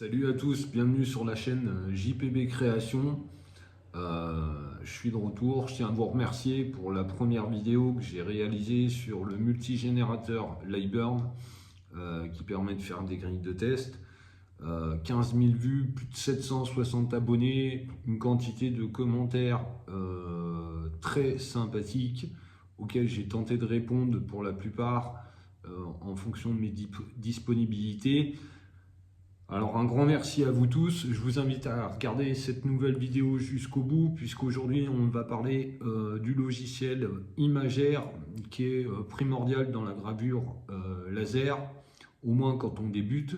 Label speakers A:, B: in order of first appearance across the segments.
A: Salut à tous, bienvenue sur la chaîne JPB Création. Je suis de retour, je tiens à vous remercier pour la première vidéo que j'ai réalisée sur le multigénérateur Lightburn qui permet de faire des grilles de test. 15 000 vues, plus de 760 abonnés, une quantité de commentaires très sympathiques auxquels j'ai tenté de répondre pour la plupart en fonction de mes disponibilités. Alors un grand merci à vous tous, je vous invite à regarder cette nouvelle vidéo jusqu'au bout puisqu'aujourd'hui on va parler du logiciel Imager qui est primordial dans la gravure laser, au moins quand on débute,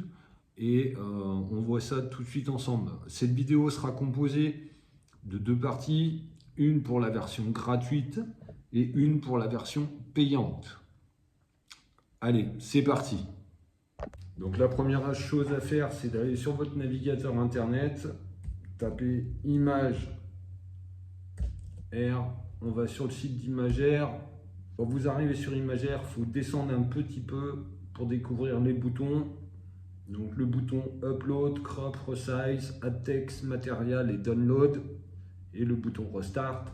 A: et on voit ça tout de suite ensemble. Cette vidéo sera composée de deux parties, une pour la version gratuite et une pour la version payante. Allez, c'est parti! Donc la première chose à faire, c'est d'aller sur votre navigateur internet, taper Imager, on va sur le site d'Imager. Quand vous arrivez sur Imager, il faut descendre un petit peu pour découvrir les boutons. Donc le bouton Upload, Crop, Resize, Add Text, Material et Download, et le bouton Restart.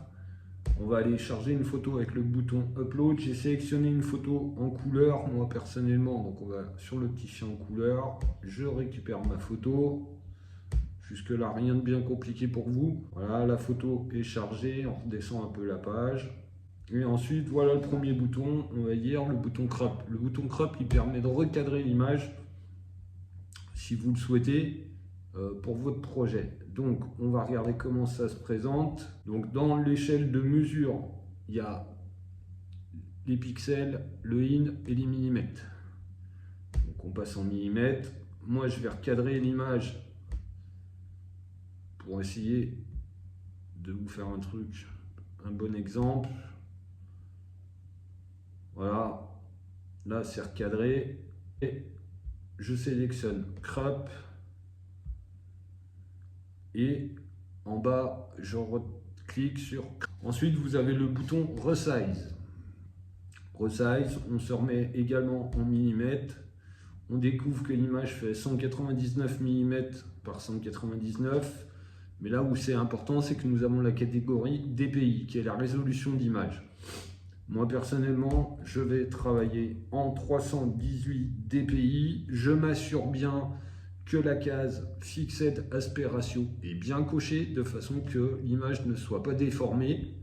A: On va aller charger une photo avec le bouton Upload. J'ai sélectionné une photo en couleur, moi personnellement. Donc on va sur le petit champ en couleur. Je récupère ma photo. Jusque là, rien de bien compliqué pour vous. Voilà, la photo est chargée. On redescend un peu la page. Et ensuite, voilà le premier bouton. On va dire le bouton Crop. Le bouton Crop, il permet de recadrer l'image si vous le souhaitez pour votre projet. Donc on va regarder comment ça se présente. Donc dans l'échelle de mesure, il y a les pixels, le in et les millimètres. Donc on passe en millimètres. Moi je vais recadrer l'image pour essayer de vous faire un bon exemple. Voilà, là c'est recadré et je sélectionne Crop. Et en bas, je clique sur... Ensuite, vous avez le bouton Resize. Resize, on se remet également en millimètres. On découvre que l'image fait 199 mm par 199. Mais là où c'est important, c'est que nous avons la catégorie DPI, qui est la résolution d'image. Moi, personnellement, je vais travailler en 318 DPI. Je m'assure bien que la case Fixed Aspect Ratio est bien cochée de façon que l'image ne soit pas déformée,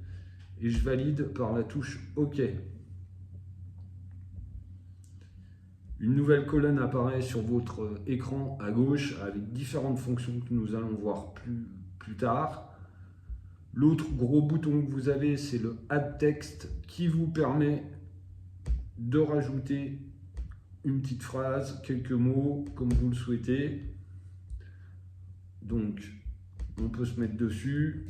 A: et je valide par la touche OK. Une nouvelle colonne apparaît sur votre écran à gauche avec différentes fonctions que nous allons voir plus tard. L'autre gros bouton que vous avez, c'est le Add Text qui vous permet de rajouter une petite phrase, quelques mots, comme vous le souhaitez. Donc, on peut se mettre dessus.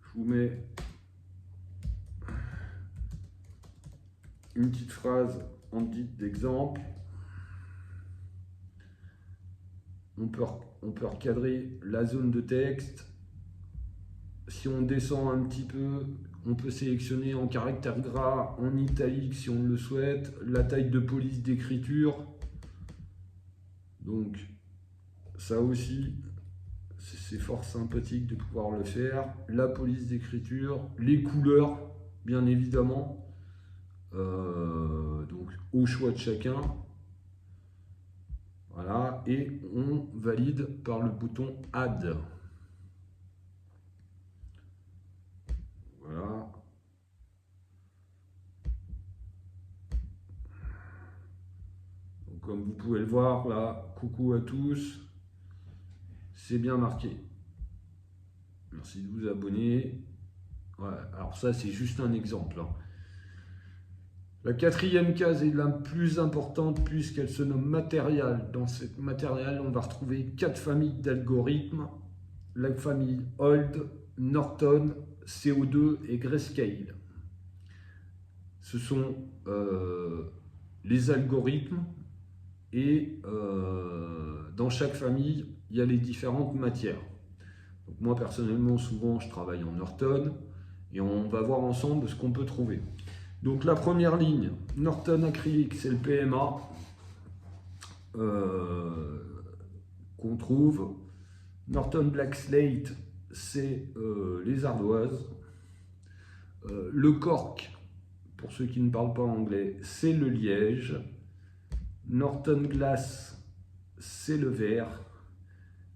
A: Je vous mets une petite phrase en guide d'exemple. On peut recadrer la zone de texte. Si on descend un petit peu, on peut sélectionner en caractère gras, en italique si on le souhaite, la taille de police d'écriture. Donc ça aussi, c'est fort sympathique de pouvoir le faire. La police d'écriture, les couleurs, bien évidemment. Donc au choix de chacun. Voilà, et on valide par le bouton Add. Voilà. Donc, comme vous pouvez le voir là, coucou à tous, c'est bien marqué. Merci de vous abonner. Ouais, alors ça c'est juste un exemple. La quatrième case est la plus importante puisqu'elle se nomme matériel. Dans cette matériel, on va retrouver 4 familles d'algorithmes. La famille Hold, Norton, CO2 et Grayscale. Ce sont les algorithmes et dans chaque famille, il y a les différentes matières. Donc moi personnellement, souvent je travaille en Norton et on va voir ensemble ce qu'on peut trouver. Donc la première ligne, Norton acrylique, c'est le PMA. qu'on trouve. Norton Black Slate, c'est les ardoises. Le cork, pour ceux qui ne parlent pas anglais, c'est le liège. Norton Glass, c'est le verre.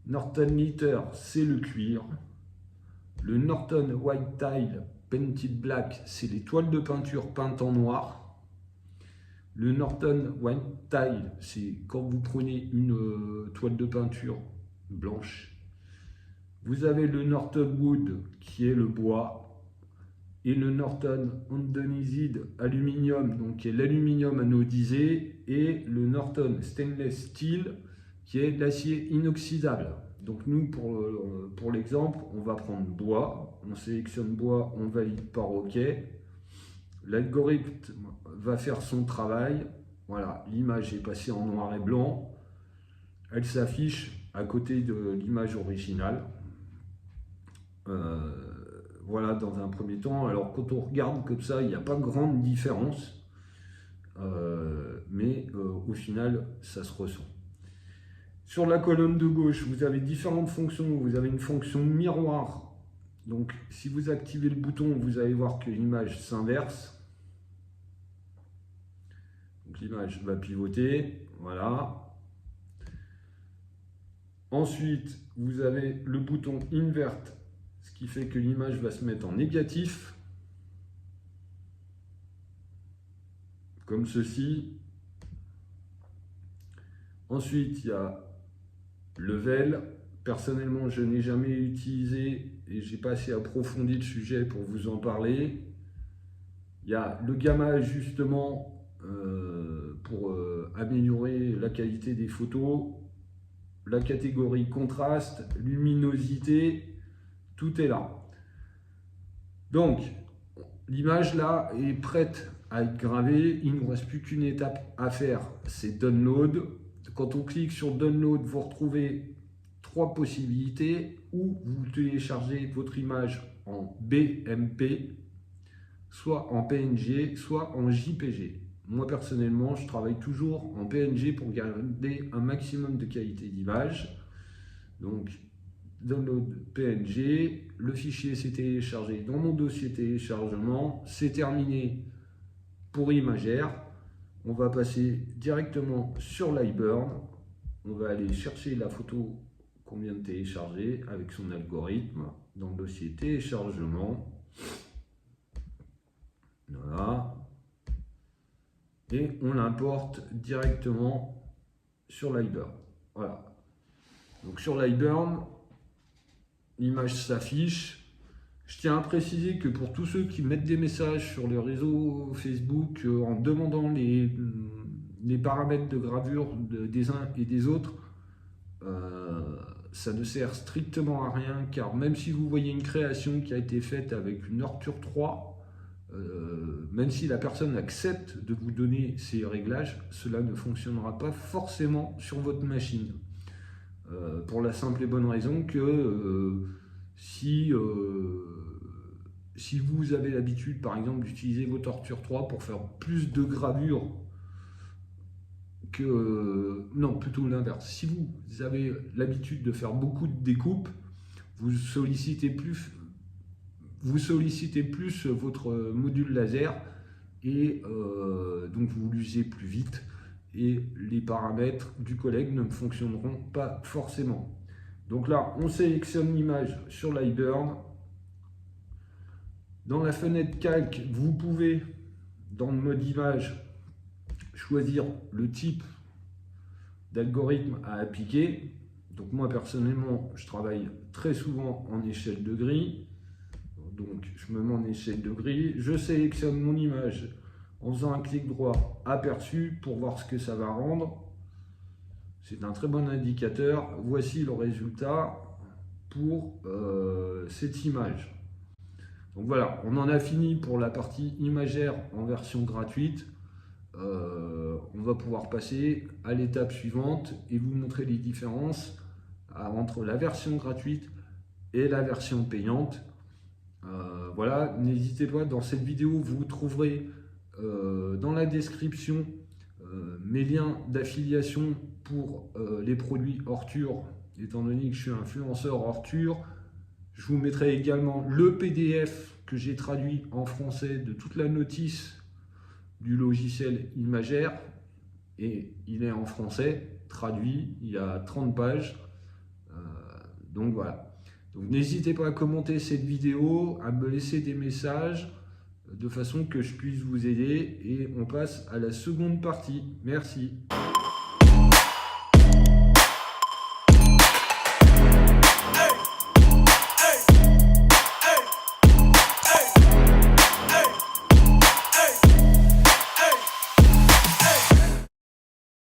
A: Norton Leather, c'est le cuir. Le Norton White Tile Painted Black, c'est les toiles de peinture peintes en noir. Le Norton White Tile, c'est quand vous prenez une toile de peinture blanche. Vous avez le Norton Wood, qui est le bois. Et le Norton Anodized Aluminium, donc qui est l'aluminium anodisé. Et le Norton Stainless Steel, qui est l'acier inoxydable. Donc nous, pour l'exemple, on va prendre bois, on sélectionne bois, on valide par OK. L'algorithme va faire son travail. Voilà, l'image est passée en noir et blanc. Elle s'affiche à côté de l'image originale. Voilà, dans un premier temps. Alors quand on regarde comme ça, il n'y a pas grande différence. Mais au final, ça se ressent. Sur la colonne de gauche, vous avez différentes fonctions. Vous avez une fonction miroir. Donc, si vous activez le bouton, vous allez voir que l'image s'inverse. Donc, l'image va pivoter. Voilà. Ensuite, vous avez le bouton invert, ce qui fait que l'image va se mettre en négatif. Comme ceci. Ensuite, il y a Level. Personnellement, je n'ai jamais utilisé et j'ai pas assez approfondi le sujet pour vous en parler. Il y a le gamma ajustement pour améliorer la qualité des photos. La catégorie contraste, luminosité, tout est là. Donc, l'image là est prête à être gravée. Il ne nous reste plus qu'une étape à faire, c'est Download. Quand on clique sur Download, vous retrouvez trois possibilités. Ou vous téléchargez votre image en BMP, soit en PNG, soit en JPG. Moi personnellement, je travaille toujours en PNG pour garder un maximum de qualité d'image. Donc, Download PNG, le fichier s'est téléchargé dans mon dossier téléchargement, c'est terminé pour Imagère. On va passer directement sur Lighburn. On va aller chercher la photo qu'on vient de télécharger avec son algorithme dans le dossier téléchargement. Voilà. Et on l'importe directement sur Lighburn. Voilà. Donc sur Lighburn, l'image s'affiche. Je tiens à préciser que pour tous ceux qui mettent des messages sur les réseaux Facebook en demandant les paramètres de gravure des uns et des autres, ça ne sert strictement à rien, car même si vous voyez une création qui a été faite avec une Artur 3, même si la personne accepte de vous donner ces réglages, cela ne fonctionnera pas forcément sur votre machine. Pour la simple et bonne raison que si vous avez l'habitude, par exemple, d'utiliser votre Artur 3 pour faire plus de gravures que... non, plutôt l'inverse. Si vous avez l'habitude de faire beaucoup de découpes, vous sollicitez plus votre module laser et donc vous l'usez plus vite et les paramètres du collègue ne fonctionneront pas forcément. Donc là, on sélectionne l'image sur Lighburn. Dans la fenêtre calque, vous pouvez, dans le mode image, choisir le type d'algorithme à appliquer. Donc moi, personnellement, je travaille très souvent en échelle de grille. Donc je me mets en échelle de grille. Je sélectionne mon image en faisant un clic droit aperçu pour voir ce que ça va rendre. C'est un très bon indicateur. Voici le résultat pour cette image. Donc voilà, on en a fini pour la partie imagère en version gratuite. On va pouvoir passer à l'étape suivante et vous montrer les différences entre la version gratuite et la version payante. Voilà, n'hésitez pas, dans cette vidéo, vous trouverez dans la description mes liens d'affiliation pour les produits Orture, étant donné que je suis influenceur Orture. Je vous mettrai également le PDF que j'ai traduit en français de toute la notice du logiciel Imagère. Et il est en français, traduit, il y a 30 pages. Donc voilà. Donc n'hésitez pas à commenter cette vidéo, à me laisser des messages de façon que je puisse vous aider. Et on passe à la seconde partie. Merci.